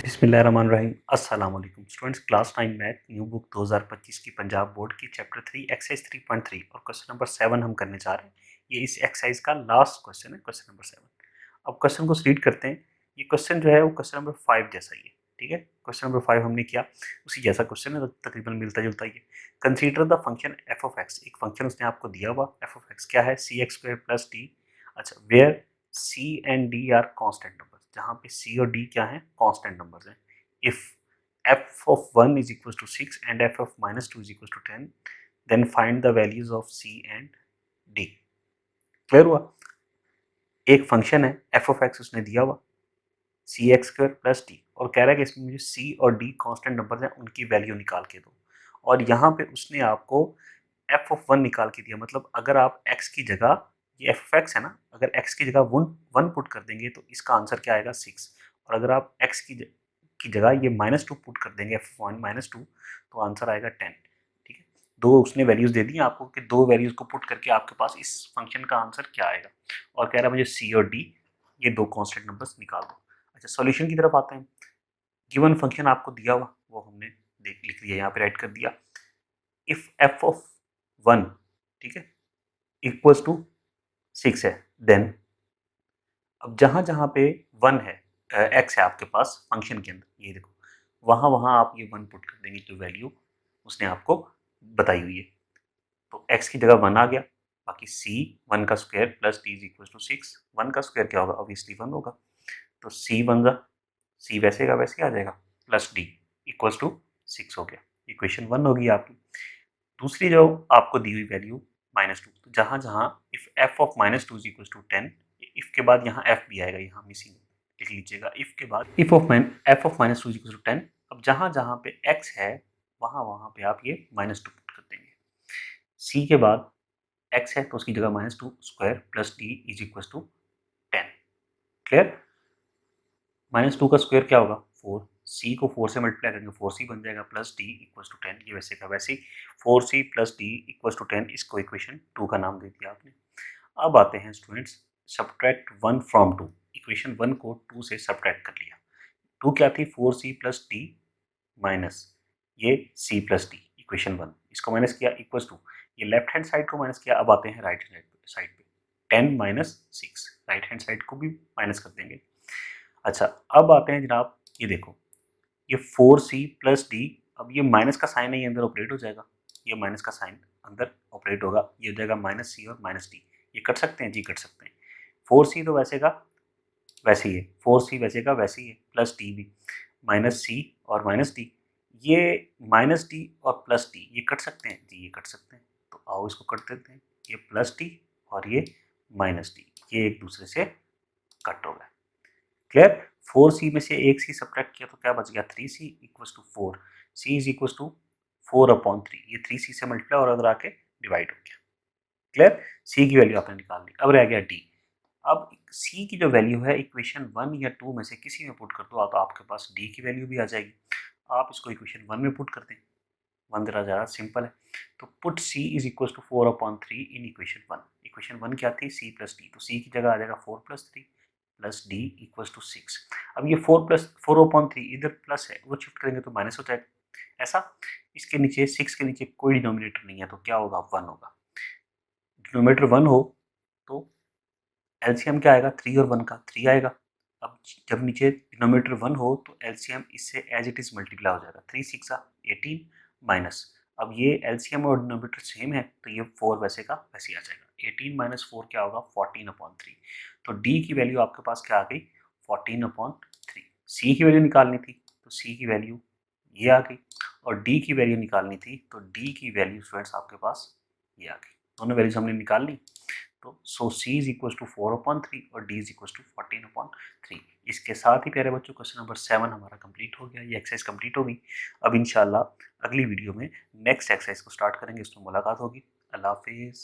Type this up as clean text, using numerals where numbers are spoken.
बिस्मिल्लाहिर्रहमानिर्रहीम। अस्सलाम वालेकुम students. Class 9 math new book 2025 की पंजाब बोर्ड की चैप्टर 3 एक्सरसाइज 3.3 और क्वेश्चन नंबर 7 हम करने जा रहे हैं। ये इस एक्सरसाइज का लास्ट क्वेश्चन है, क्वेश्चन नंबर 7। अब क्वेश्चन को रीड करते हैं। ये क्वेश्चन जो है वो क्वेश्चन नंबर 5 जैसा ही है, ठीक है। क्वेश्चन नंबर 5 हमने किया, उसी जैसा क्वेश्चन है, तकरीबन मिलता जुलता ही है। Consider the function F of X. एक फंक्शन उसने आपको दिया हुआ, एफ ऑफ एक्स क्या है, C X square plus D. अच्छा, where C and D are constant number, जहाँ पे सी और डी क्या है, कॉन्स्टेंट नंबर हैं। If f of 1 is equals to 6 and f of minus 2 is equals to 10, then find the values of c and d। Clear हुआ। एक function है f of x उसने दिया हुआ सी एक्स स्क्वायर प्लस डी, और कह रहा है कि इसमें मुझे c और d कांस्टेंट नंबर हैं, उनकी वैल्यू निकाल के दो। और यहाँ पे उसने आपको f of 1 निकाल के दिया। मतलब अगर आप x की जगह, ये f of x है ना, अगर x की जगह 1 पुट कर देंगे तो इसका आंसर क्या आएगा, 6। और अगर आप x की जगह ये -2 पुट कर देंगे, f of 1 -2, तो आंसर आएगा 10। ठीक है, दो उसने वैल्यूज दे दी आपको कि दो वैल्यूज को पुट करके आपके पास इस फंक्शन का आंसर क्या आएगा, और कह रहा है मुझे c और d ये दो कांस्टेंट नंबर्स निकाल दो। अच्छा, सॉल्यूशन की तरफ आते हैं। गिवन फंक्शन आपको दिया हुआ वो हमने लिख लिया, यहाँ पे राइट कर दिया। इफ एफ ऑफ 1, ठीक है, इक्वल्स टू 6 है, देन अब जहां जहां पे 1 है, एक्स है आपके पास फंक्शन के अंदर, ये देखो, वहां वहां आप ये 1 पुट कर देंगे जो वैल्यू उसने आपको बताई हुई है। तो x की जगह 1 आ गया, बाकी c 1 का square plus d is equal to 6। 1 का स्क्वायर क्या होगा, ऑब्वियसली 1 होगा। तो c बन जा, c वैसे का वैसे आ जाएगा, प्लस d इक्वल्स टू 6 हो गया। इक्वेशन 1 होगी आपकी। दूसरी जो आपको दी हुई वैल्यू -2, तो जहां जहां if f of -2 is equal to 10, if के बाद यहाँ f भी आएगा, यहाँ मिसिंग लिख लीजिएगा। इफ के बाद if of f of -2 is equal to 10, अब जहां जहां पे x है वहां वहां पे आप ये -2 पुट कर देंगे। c के बाद x है तो उसकी जगह -2 square plus d is equal to 10। Clear. -2 का स्क्वायर क्या होगा, 4। c को 4 से मल्टीप्लाई करेंगे, 4c बन जाएगा, प्लस d इक्वल्स टू 10। ये वैसे का वैसे ही 4c plus d equals to 10, इसको इक्वेशन 2 का नाम दे दिया आपने। अब आते हैं स्टूडेंट्स, सब्ट्रैक्ट 1 फ्रॉम 2। इक्वेशन 1 को 2 से सब्ट्रैक्ट कर लिया। 2 क्या थी, 4c प्लस d माइनस ये c प्लस d, इक्वेशन 1, इसको माइनस किया इक्वल्स टू, ये लेफ्ट हैंड साइड को माइनस किया। अब आते हैं राइट हैंड साइड पे, 10 माइनस 6, राइट हैंड साइड को भी माइनस कर देंगे। अच्छा, अब आते हैं जनाब, ये देखो, ये 4c प्लस डी, अब ये माइनस का साइन है, ये अंदर ऑपरेट हो जाएगा, ये माइनस का साइन अंदर ऑपरेट होगा, ये हो जाएगा माइनस सी और माइनस डी। ये कर सकते हैं जी, कर सकते हैं। 4c तो वैसे का वैसे ही है, 4c वैसे का वैसे ही है, प्लस डी भी, माइनस सी और माइनस डी, ये माइनस डी और प्लस डी ये कट सकते हैं जी, ये कट सकते हैं। तो आओ इसको कट देते हैं, ये प्लस डी और ये माइनस डी, ये एक दूसरे से कट हो गए। क्लियर। 4c में से एक सी सब्ट्रैक्ट किया तो क्या बच गया, 3c equals to 4। c is equals to 4/3, ये 3c से मल्टीप्लाई और अंदर आके डिवाइड हो गया। क्लियर। c की वैल्यू आपने निकाल ली। अब रह गया d। अब c की जो वैल्यू है इक्वेशन 1 या 2 में से किसी में पुट कर दो, तो आपके पास d की वैल्यू भी आ जाएगी। आप इसको इक्वेशन 1 में पुट कर दें, 1 जरा ज़्यादा सिंपल है। तो put c is equals to 4/3 in equation 1। Equation 1 क्या थी, c प्लस d, तो c की जगह आ जाएगा 4 plus 3 plus D equals to 6। अब ये 4/3 इधर प्लस है, वो शिफ्ट करेंगे तो माइनस हो जाएगा। ऐसा, इसके नीचे 6 के नीचे कोई डिनोमिनेटर नहीं है, तो क्या होगा, 1 होगा। डिनोमिनेटर 1 हो तो एलसीएम क्या आएगा, 3 और 1 का 3 आएगा। अब जब नीचे डिनोमिनेटर 1 हो तो एलसीएम इससे एज इट इज मल्टीप्लाई हो जाएगा, 3 6 18 माइनस, अब ये एलसीएम और डिनोमिनेटर सेम है तो ये 4 वैसे का वैसे आ जाएगा। 18 माइनस 4 क्या होगा, 14/3। तो डी की वैल्यू आपके पास क्या आ गई, 14/3। सी की वैल्यू निकालनी थी तो सी की वैल्यू ये आ गई, और डी की वैल्यू निकालनी थी तो डी की वैल्यू स्टूडेंट्स आपके पास ये आ गई। दोनों वैल्यूज हमने निकाल ली। तो सो c इज इक्वल टू 4/3 और d इज इक्वल टू 14/3। इसके साथ ही प्यारे बच्चों क्वेश्चन नंबर 7 हमारा कंप्लीट हो गया, ये एक्सरसाइज कंप्लीट हो गई। अब इंशाल्लाह अगली वीडियो में नेक्स्ट एक्सरसाइज को स्टार्ट करेंगे, उसमें मुलाकात होगी। अल्लाह हाफिज़।